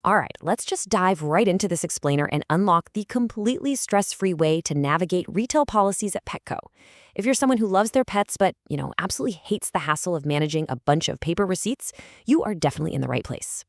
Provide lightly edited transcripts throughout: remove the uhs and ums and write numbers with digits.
All right, let's just dive right into this explainer and unlock the completely stress-free way to navigate retail policies at Petco. If you're someone who loves their pets but, absolutely hates the hassle of managing a bunch of paper receipts, you are definitely in the right place.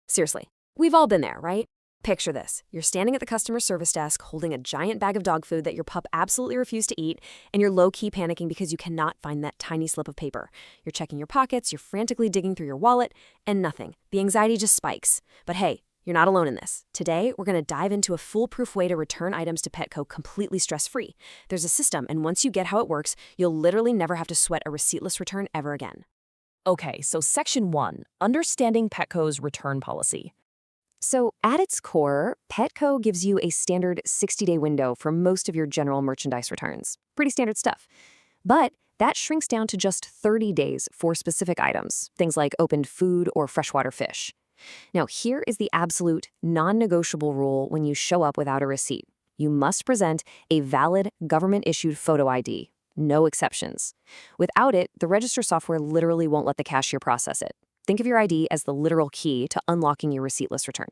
Seriously, we've all been there, right? Picture this. You're standing at the customer service desk holding a giant bag of dog food that your pup absolutely refused to eat, and you're low-key panicking because you cannot find that tiny slip of paper. You're checking your pockets, you're frantically digging through your wallet, and nothing. The anxiety just spikes. But hey, you're not alone in this. Today, we're going to dive into a foolproof way to return items to Petco completely stress-free. There's a system, and once you get how it works, you'll literally never have to sweat a receiptless return ever again. Okay, so Section 1, Understanding Petco's Return Policy. So at its core, Petco gives you a standard 60-day window for most of your general merchandise returns. Pretty standard stuff. But that shrinks down to just 30 days for specific items, things like opened food or freshwater fish. Now, here is the absolute non-negotiable rule when you show up without a receipt. You must present a valid government-issued photo ID. No exceptions. Without it, the register software literally won't let the cashier process it. Think of your ID as the literal key to unlocking your receiptless return.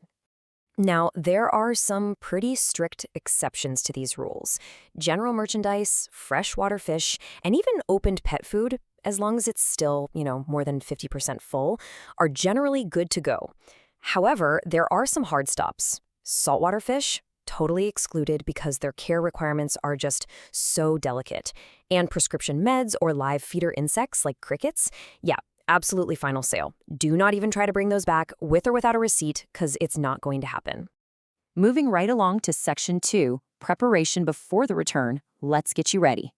Now, there are some pretty strict exceptions to these rules. General merchandise, freshwater fish, and even opened pet food, as long as it's still, more than 50% full, are generally good to go. However, there are some hard stops. Saltwater fish, totally excluded because their care requirements are just so delicate. And prescription meds or live feeder insects like crickets, absolutely final sale. Do not even try to bring those back with or without a receipt because it's not going to happen. Moving right along to Section 2, Preparation Before the Return, let's get you ready.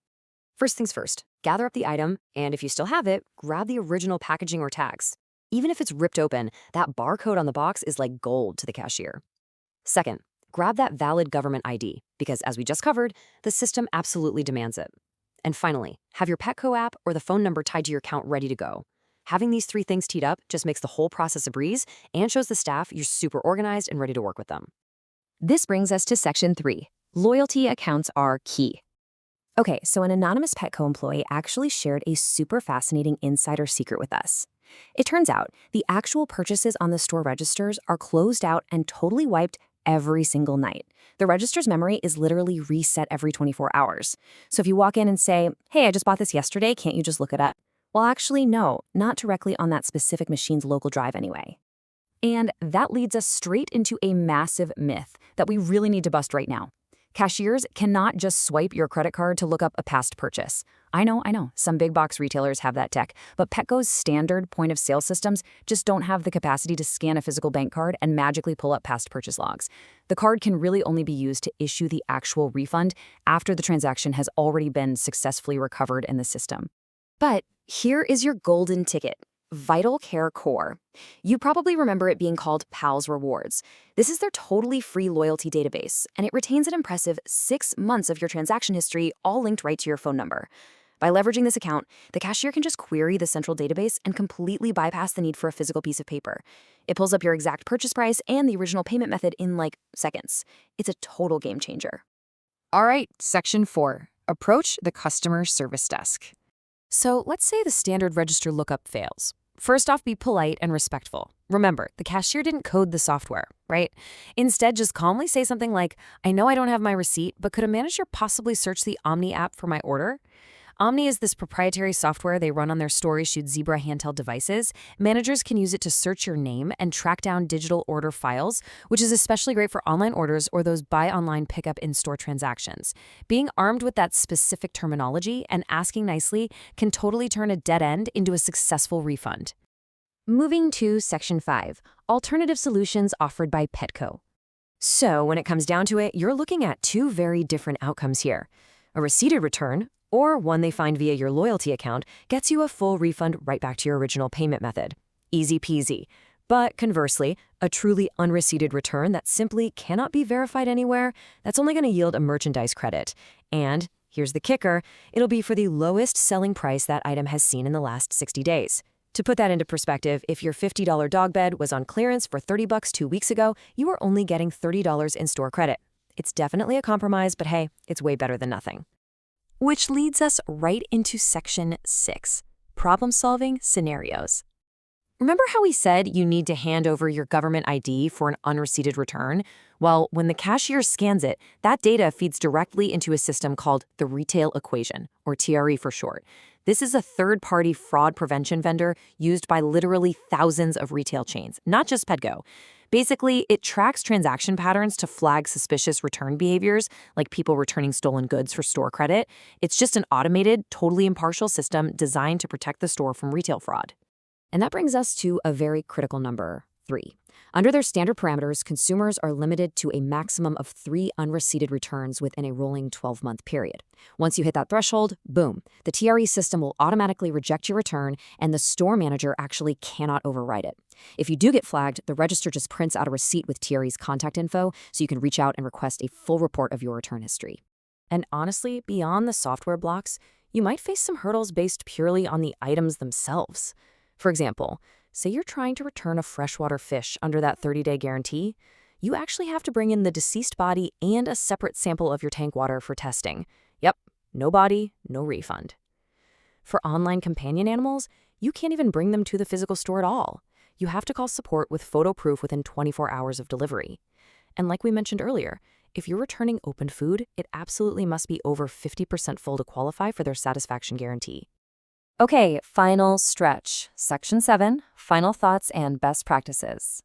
First things first, gather up the item, and if you still have it, grab the original packaging or tags. Even if it's ripped open, that barcode on the box is like gold to the cashier. Second, grab that valid government ID, because as we just covered, the system absolutely demands it. And finally, have your Petco app or the phone number tied to your account ready to go. Having these three things teed up just makes the whole process a breeze and shows the staff you're super organized and ready to work with them. This brings us to Section 3. Loyalty accounts are key. Okay, so an anonymous Petco employee actually shared a super fascinating insider secret with us. It turns out the actual purchases on the store registers are closed out and totally wiped every single night. The register's memory is literally reset every 24 hours. So if you walk in and say, "Hey, I just bought this yesterday, can't you just look it up?" Well, actually, no, not directly on that specific machine's local drive anyway. And that leads us straight into a massive myth that we really need to bust right now. Cashiers cannot just swipe your credit card to look up a past purchase. I know, some big box retailers have that tech, but Petco's standard point of sale systems just don't have the capacity to scan a physical bank card and magically pull up past purchase logs. The card can really only be used to issue the actual refund after the transaction has already been successfully recovered in the system. But here is your golden ticket, Vital Care Core. You probably remember it being called PALS Rewards. This is their totally free loyalty database, and it retains an impressive 6 months of your transaction history, all linked right to your phone number. By leveraging this account, the cashier can just query the central database and completely bypass the need for a physical piece of paper. It pulls up your exact purchase price and the original payment method in seconds. It's a total game changer. All right, Section 4, Approach the Customer Service Desk. So let's say the standard register lookup fails. First off, be polite and respectful. Remember, the cashier didn't code the software, right? Instead, just calmly say something like, "I know I don't have my receipt, but could a manager possibly search the Omni app for my order?" Omni is this proprietary software they run on their store-issued Zebra handheld devices. Managers can use it to search your name and track down digital order files, which is especially great for online orders or those buy online pickup in-store transactions. Being armed with that specific terminology and asking nicely can totally turn a dead end into a successful refund. Moving to Section 5, Alternative Solutions Offered by Petco. So when it comes down to it, you're looking at two very different outcomes here. A receipted return, or one they find via your loyalty account, gets you a full refund right back to your original payment method. Easy peasy. But conversely, a truly unreceipted return that simply cannot be verified anywhere, that's only going to yield a merchandise credit. And here's the kicker, it'll be for the lowest selling price that item has seen in the last 60 days. To put that into perspective, if your $50 dog bed was on clearance for $30 2 weeks ago, you are only getting $30 in store credit. It's definitely a compromise, but hey, it's way better than nothing. Which leads us right into Section 6, Problem-Solving Scenarios. Remember how we said you need to hand over your government ID for an unreceipted return? Well, when the cashier scans it, that data feeds directly into a system called the Retail Equation, or TRE for short. This is a third-party fraud prevention vendor used by literally thousands of retail chains, not just Petco. Basically, it tracks transaction patterns to flag suspicious return behaviors, like people returning stolen goods for store credit. It's just an automated, totally impartial system designed to protect the store from retail fraud. And that brings us to a very critical number, 3. Under their standard parameters, consumers are limited to a maximum of 3 unreceipted returns within a rolling 12-month period. Once you hit that threshold, boom, the TRE system will automatically reject your return, and the store manager actually cannot override it. If you do get flagged, the register just prints out a receipt with TRE's contact info, so you can reach out and request a full report of your return history. And honestly, beyond the software blocks, you might face some hurdles based purely on the items themselves. For example, say you're trying to return a freshwater fish under that 30-day guarantee. You actually have to bring in the deceased body and a separate sample of your tank water for testing. Yep, no body, no refund. For online companion animals, you can't even bring them to the physical store at all. You have to call support with photo proof within 24 hours of delivery. And like we mentioned earlier, if you're returning open food, it absolutely must be over 50% full to qualify for their satisfaction guarantee. Okay, final stretch. Section 7, final thoughts and best practices.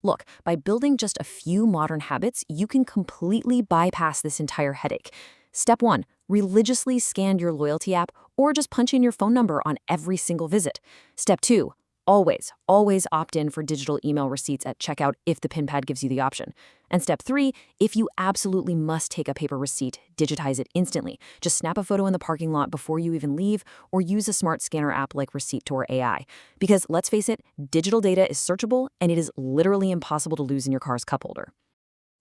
Look, by building just a few modern habits, you can completely bypass this entire headache. Step 1, religiously scan your loyalty app or just punch in your phone number on every single visit. Step 2, always opt in for digital email receipts at checkout if the PIN pad gives you the option. And step 3, if you absolutely must take a paper receipt, digitize it instantly. Just snap a photo in the parking lot before you even leave, or use a smart scanner app like Receipt or AI. Because let's face it, digital data is searchable and it is literally impossible to lose in your car's cup holder.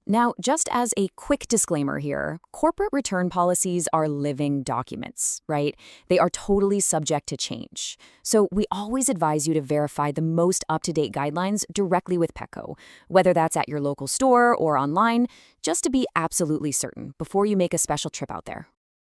Now, just as a quick disclaimer here, corporate return policies are living documents, right? They are totally subject to change. So we always advise you to verify the most up-to-date guidelines directly with Petco, whether that's at your local store or online, just to be absolutely certain before you make a special trip out there.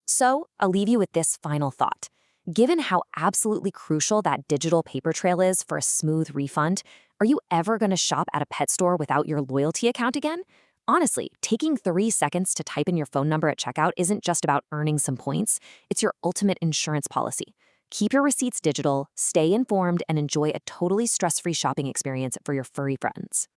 So I'll leave you with this final thought. Given how absolutely crucial that digital paper trail is for a smooth refund, are you ever going to shop at a pet store without your loyalty account again? Honestly, taking 3 seconds to type in your phone number at checkout isn't just about earning some points, it's your ultimate insurance policy. Keep your receipts digital, stay informed, and enjoy a totally stress-free shopping experience for your furry friends.